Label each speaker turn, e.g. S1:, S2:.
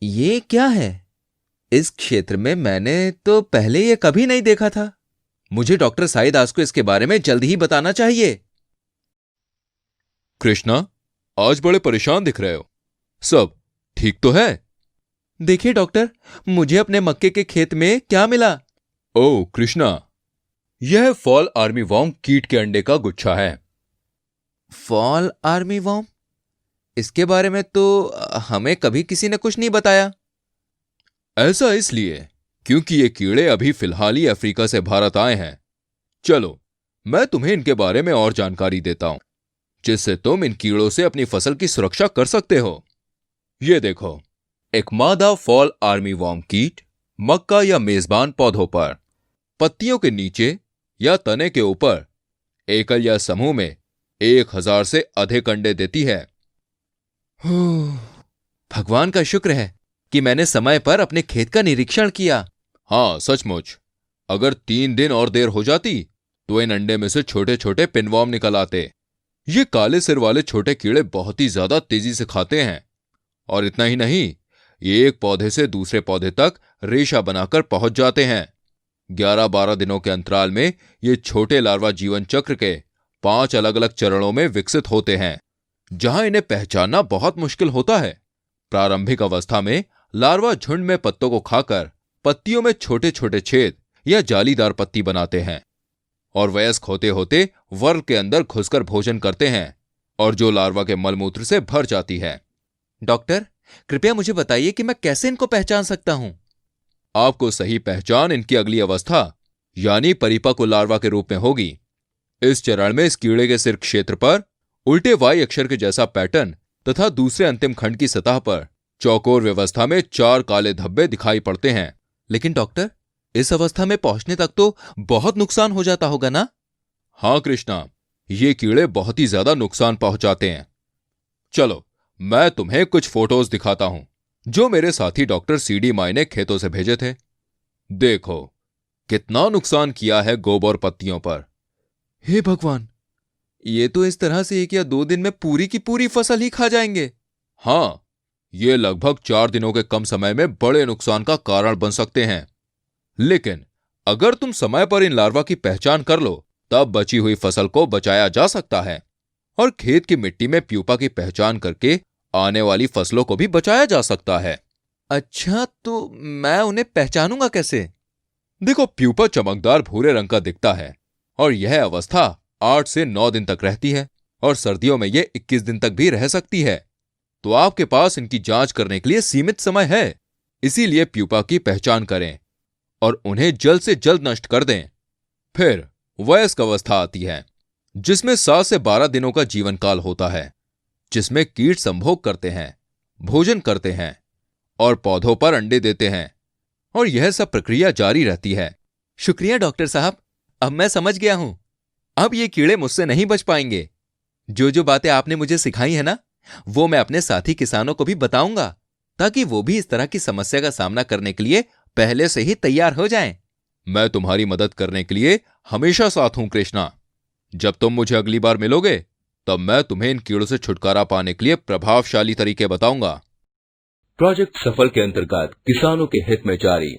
S1: ये क्या है? इस क्षेत्र में मैंने तो पहले ये कभी नहीं देखा था। मुझे डॉक्टर साई दास को इसके बारे में जल्द ही बताना चाहिए।
S2: कृष्णा, आज बड़े परेशान दिख रहे हो। सब ठीक तो है?
S1: देखिए डॉक्टर, मुझे अपने मक्के के खेत में क्या मिला?
S2: ओह कृष्णा, यह फॉल आर्मी वॉर्म कीट के अंडे का गुच्छा है।
S1: Fall army warm? इसके बारे में तो हमें कभी किसी ने कुछ नहीं बताया।
S2: ऐसा इसलिए क्योंकि ये कीड़े अभी फिलहाल ही अफ्रीका से भारत आए हैं। चलो, मैं तुम्हें इनके बारे में और जानकारी देता हूं, जिससे तुम इन कीड़ों से अपनी फसल की सुरक्षा कर सकते हो। ये देखो, एक मादा फॉल आर्मी वॉर्म कीट मक्का या मेजबान पौधों पर, पत्तियों के नीचे या तने के ऊपर एकल या समूह में 1000 से अधिक अंडे देती है।
S1: भगवान का शुक्र है कि मैंने समय पर अपने खेत का निरीक्षण किया।
S2: हाँ सचमुच, अगर 3 दिन और देर हो जाती तो इन अंडे में से छोटे छोटे पिनवॉर्म निकल आते। ये काले सिर वाले छोटे कीड़े बहुत ही ज्यादा तेजी से खाते हैं, और इतना ही नहीं, ये एक पौधे से दूसरे पौधे तक रेशा बनाकर पहुंच जाते हैं। 11-12 दिनों के अंतराल में ये छोटे लार्वा जीवन चक्र के 5 अलग अलग चरणों में विकसित होते हैं, जहां इन्हें पहचानना बहुत मुश्किल होता है। प्रारंभिक अवस्था में लार्वा झुंड में पत्तों को खाकर पत्तियों में छोटे छोटे छेद या जालीदार पत्ती बनाते हैं, और वयस्क होते होते वर्ग के अंदर घुसकर भोजन करते हैं, और जो लार्वा के मलमूत्र से भर जाती है।
S1: डॉक्टर, कृपया मुझे बताइए कि मैं कैसे इनको पहचान सकता हूं।
S2: आपको सही पहचान इनकी अगली अवस्था यानी परिपक्व लार्वा के रूप में होगी। इस चरण में इस कीड़े के सिर क्षेत्र पर उल्टे वाई अक्षर के जैसा पैटर्न तथा दूसरे अंतिम खंड की सतह पर चौकोर व्यवस्था में 4 काले धब्बे दिखाई पड़ते हैं।
S1: लेकिन डॉक्टर, इस अवस्था में पहुंचने तक तो बहुत नुकसान हो जाता होगा ना?
S2: हाँ कृष्णा, ये कीड़े बहुत ही ज्यादा नुकसान पहुंचाते हैं। चलो, मैं तुम्हें कुछ फोटोज दिखाता हूं जो मेरे साथी डॉक्टर सीडी माई ने खेतों से भेजे थे। देखो, कितना नुकसान किया है गोब और पत्तियों पर।
S1: हे भगवान, ये तो इस तरह से 1 या 2 दिन में पूरी की पूरी फसल ही खा जाएंगे।
S2: हाँ, ये लगभग 4 दिनों के कम समय में बड़े नुकसान का कारण बन सकते हैं। लेकिन अगर तुम समय पर इन लार्वा की पहचान कर लो, तब बची हुई फसल को बचाया जा सकता है, और खेत की मिट्टी में प्यूपा की पहचान करके आने वाली फसलों को भी बचाया जा सकता है।
S1: अच्छा, तो मैं उन्हें पहचानूंगा कैसे?
S2: देखो, प्यूपा चमकदार भूरे रंग का दिखता है, और यह अवस्था 8 से 9 दिन तक रहती है, और सर्दियों में यह 21 दिन तक भी रह सकती है। तो आपके पास इनकी जांच करने के लिए सीमित समय है। इसीलिए प्यूपा की पहचान करें और उन्हें जल्द से जल्द नष्ट कर दें। फिर वयस्क अवस्था आती है, जिसमें 7 से 12 दिनों का जीवन काल होता है, जिसमें कीट संभोग करते हैं, भोजन करते हैं और पौधों पर अंडे देते हैं, और यह सब प्रक्रिया जारी रहती है।
S1: शुक्रिया डॉक्टर साहब, अब मैं समझ गया हूं। अब ये कीड़े मुझसे नहीं बच पाएंगे। जो जो बातें आपने मुझे सिखाई है ना, वो मैं अपने साथी किसानों को भी बताऊंगा, ताकि वो भी इस तरह की समस्या का सामना करने के लिए पहले से ही तैयार हो जाएं।
S2: मैं तुम्हारी मदद करने के लिए हमेशा साथ हूं कृष्णा। जब तुम मुझे अगली बार मिलोगे, तब मैं तुम्हें इन कीड़ों से छुटकारा पाने के लिए प्रभावशाली तरीके बताऊंगा।
S3: प्रोजेक्ट सफल के अंतर्गत किसानों के हित में जारी